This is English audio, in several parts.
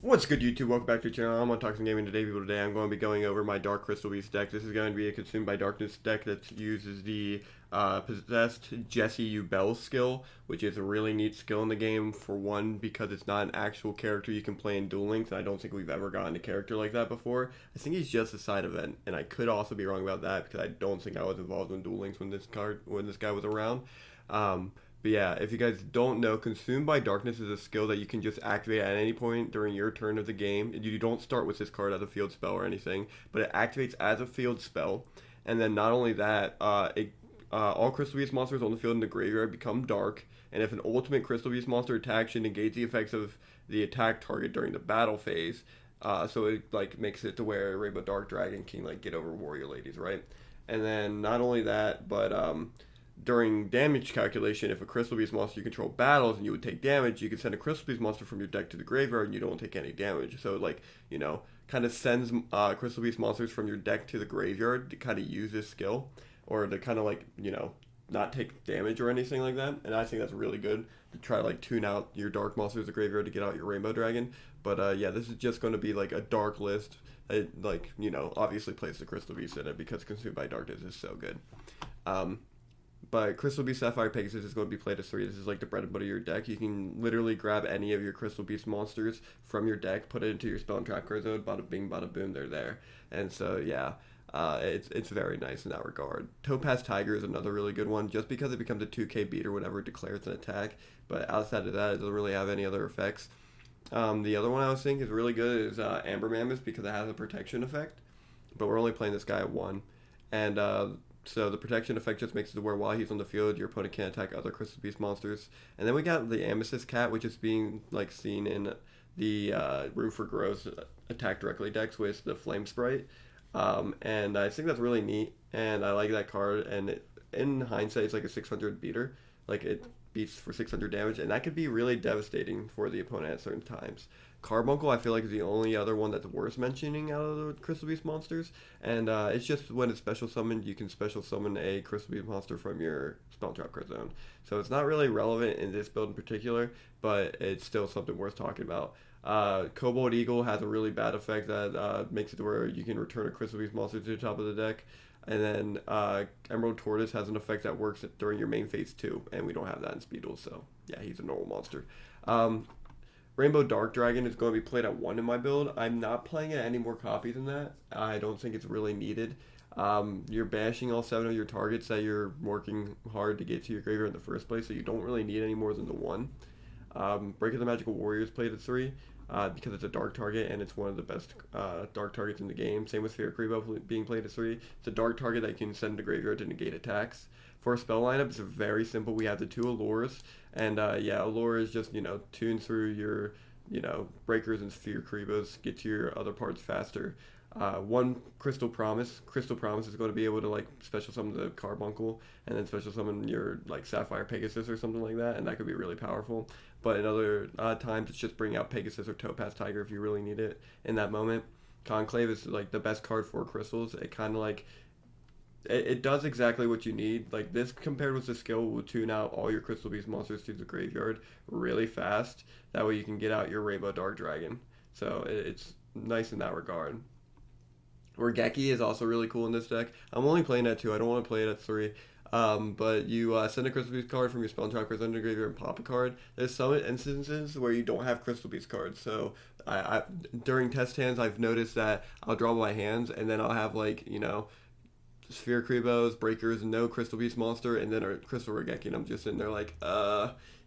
What's good, YouTube? Welcome back to the channel. I'm on Toxic Gaming today, people. Today I'm going to be going over my Dark Crystal Beast deck. This is going to be a Consumed by Darkness deck that uses the Possessed Jesse Ubel skill, which is a really neat skill in the game. For one, because it's not an actual character you can play in Duel Links, and I don't think we've ever gotten a character like that before. I think he's just a side event, and I could also be wrong about that because I don't think I was involved in Duel Links when this guy was around. But yeah, if you guys don't know, Consumed by Darkness is a skill that you can just activate at any point during your turn of the game. You don't start with this card as a field spell or anything, but it activates as a field spell. And then not only that, all Crystal Beast monsters on the field in the graveyard become dark. And if an ultimate Crystal Beast monster attacks, you negate the effects of the attack target during the battle phase. So it makes it to where Rainbow Dark Dragon can get over Warrior Ladies, right? And then not only that, but during damage calculation, if a Crystal Beast monster you control battles and you would take damage, you can send a Crystal Beast monster from your deck to the graveyard and you don't take any damage. So kind of sends Crystal Beast monsters from your deck to the graveyard to kind of use this skill, or to kind of not take damage or anything like that. And I think that's really good to try to tune out your dark monsters in the graveyard to get out your Rainbow Dragon. But yeah, this is just going to be a dark list. It obviously plays the Crystal Beast in it because Consumed by Darkness is so good. But Crystal Beast Sapphire Pegasus is going to be played as 3. This is the bread and butter of your deck. You can literally grab any of your Crystal Beast monsters from your deck, put it into your spell and trap card zone, bada bing, bada boom, they're there. And so, yeah, it's very nice in that regard. Topaz Tiger is another really good one, just because it becomes a 2k beater whenever it declares an attack. But outside of that, it doesn't really have any other effects. The other one I was thinking is really good is Amber Mammoth, because it has a protection effect. But we're only playing this guy at 1. And so the protection effect just makes it to where while he's on the field, your opponent can't attack other Crystal Beast monsters. And then we got the Amethyst Cat, which is being seen in the Room for Growth attack directly decks with the Flame Sprite. And I think that's really neat, and I like that card. And in hindsight, it's a 600 beater. It beats for 600 damage, and that could be really devastating for the opponent at certain times. Carbuncle, I feel is the only other one that's worth mentioning out of the Crystal Beast monsters, and it's just when it's special summoned, you can special summon a Crystal Beast monster from your spell trap card zone. So it's not really relevant in this build in particular, but it's still something worth talking about. Cobalt Eagle has a really bad effect that makes it to where you can return a Crystal Beast monster to the top of the deck. And then Emerald Tortoise has an effect that works during your main phase too, and we don't have that in Speedle, so yeah, he's a normal monster. Rainbow Dark Dragon is going to be played at 1 in my build. I'm not playing it any more copies than that. I don't think it's really needed. You're bashing all 7 of your targets that you're working hard to get to your graveyard in the first place, so you don't really need any more than the 1. Break of the Magical Warrior is played at 3. Because it's a dark target and it's one of the best dark targets in the game. Same with Sphere Creepo being played at 3. It's a dark target that you can send to graveyard to negate attacks. For a spell lineup, it's very simple. We have the 2 Allures, and yeah, Allure is just, tune through your, breakers and Sphere Creepos, get to your other parts faster. 1 Crystal Promise. Crystal Promise is going to be able to special summon the Carbuncle and then special summon your Sapphire Pegasus or something like that, and that could be really powerful. But in other times, it's just bring out Pegasus or Topaz Tiger if you really need it in that moment. Conclave is the best card for crystals. It kind of it does exactly what you need. This compared with the skill will tune out all your Crystal Beast monsters to the graveyard really fast. That way you can get out your Rainbow Dark Dragon. So it's nice in that regard. Regeki is also really cool in this deck. I'm only playing at 2. I don't want to play it at 3. But you send a Crystal Beast card from your spell and trap card under graveyard and pop a card. There's some instances where you don't have Crystal Beast cards. So I during test hands, I've noticed that I'll draw my hands and then I'll have Sphere Creepos, Breakers, no Crystal Beast monster, and then a Crystal Regeki, and I'm just sitting there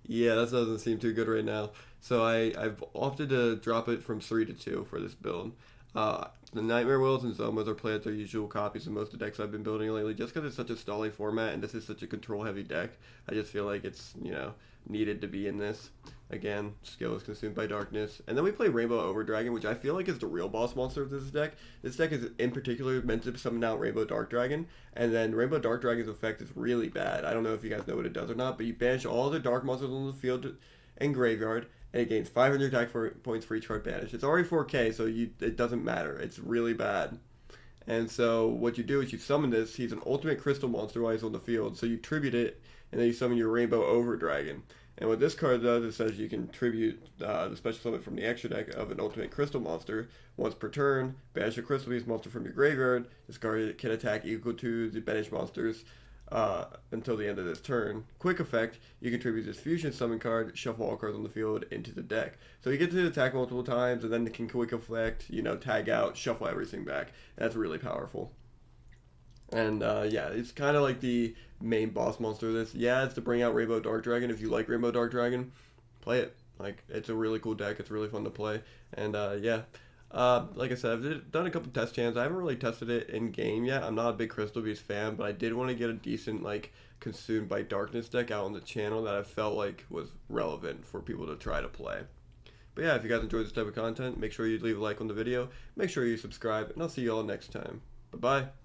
yeah, that doesn't seem too good right now. So I've opted to drop it from 3 to 2 for this build. The Nightmare Wills and Zomas are played at their usual copies in most of the decks I've been building lately, just because it's such a stally format and this is such a control-heavy deck. I just feel like it's, needed to be in this. Again, skill is Consumed by Darkness. And then we play Rainbow Over Dragon, which I feel is the real boss monster of this deck. This deck is, in particular, meant to summon out Rainbow Dark Dragon, and then Rainbow Dark Dragon's effect is really bad. I don't know if you guys know what it does or not, but you banish all the dark monsters on the field and graveyard, and it gains 500 attack points for each card banished. It's already 4k, so it doesn't matter. It's really bad. And so what you do is you summon this. He's an ultimate crystal monster while he's on the field, so you tribute it, and then you summon your Rainbow Over Dragon. And what this card does, it says you can tribute the special summon from the extra deck of an ultimate crystal monster. Once per turn, banish a crystal beast monster from your graveyard. This card can attack equal to the banished monsters until the end of this turn. Quick effect, you can tribute this fusion summon card, shuffle all cards on the field into the deck. So you get to attack multiple times, and then it can quick effect, tag out, shuffle everything back. That's really powerful. And yeah, it's kind of like the main boss monster of this. Yeah, it's to bring out Rainbow Dark Dragon. If you like Rainbow Dark Dragon, play it. Like, it's a really cool deck. It's really fun to play. And yeah, like I said, I've done a couple test chans. I haven't really tested it in game yet. I'm not a big Crystal Beast fan, but I did want to get a decent Consumed by Darkness deck out on the channel that I felt like was relevant for people to try to play. But yeah, if you guys enjoyed this type of content, make sure you leave a like on the video. Make sure you subscribe, and I'll see you all next time. Bye bye.